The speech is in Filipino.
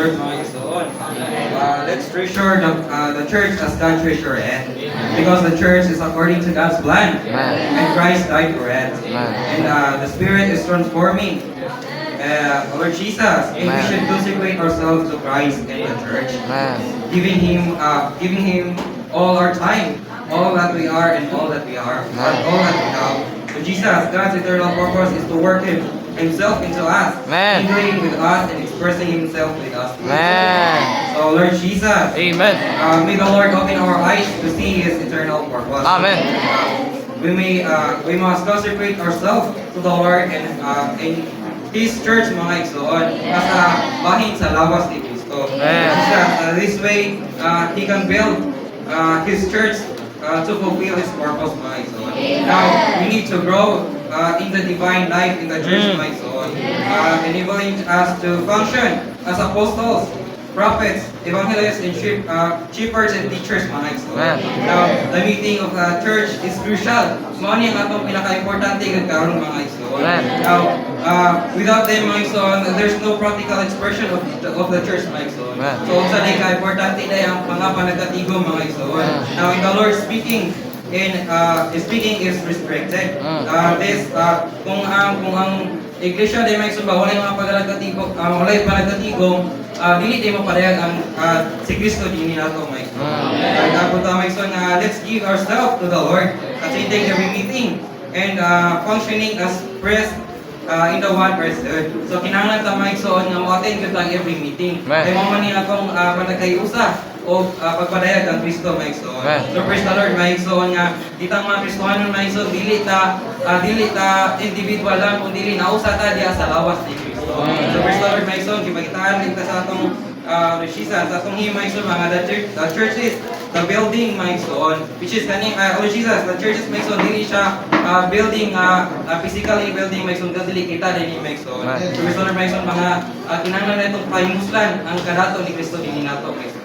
Lord mga igsoon. Let's treasure the church as God treasure it. Because the church is according to God's plan. And Christ died for it. And the Spirit is transforming. Lord Jesus, and we should consecrate ourselves to Christ and the church. Giving Him all our time, all that we are and all that we are, all that we have. So Jesus, God's eternal purpose is to work Himself into us, mingling with us and expressing Himself with us. So Lord Jesus, Amen. May the Lord open our eyes to see His eternal purpose. Amen. We must consecrate ourselves to the Lord and His church mga igsoon as bahin sa lawas ni Kristo. Jesus, this way He can build His church to fulfill His purpose mga igsoon. Now we need to grow in the divine life in the church mga igsoon, enabling us to function as apostles, prophets, evangelists, and shepherds and teachers mga igsoon. Now the meeting of the church is crucial. Mao ni ang atong pinaka-importante karon mga igsoon. Now without them mga igsoon, there's no practical expression of the church mga igsoon. So unsa day ka-importante day ang mga panagkatigom mga igsoon. Now in the Lord speaking speaking is restricted. Kung ang iglesia day may sumba walay mga pagalagkatigom, walay panagkatigom, dili tayo maparehag ang si Kristo dinhi nato may. Dapat may son let's give ourselves to the Lord, attending every meeting and functioning as priests in the one priesthood. So kinahanglan ta may son nga mo-attend gyud ang every meeting. Kay mo man ni akong panagkayusa o pagpadayag ang Kristo may igsoon. So praise the Lord may igsoon nga ditang mga Kristohanon may igsoon dili ta individual lang kundi dili nausa ta diha sa lawas ni Kristo. So praise the Lord may igsoon gipagitaan kita sa atong resisa sa atong himay igsoon mga the churches, the building may igsoon which is kaning Lord Jesus, the churches may igsoon dili siya building physically building may igsoon dili kita dinhi may igsoon. So praise the Lord may igsoon mga kinahanglan nitong pahimuslan ang kadato ni Kristo dinhi nato may igsoon.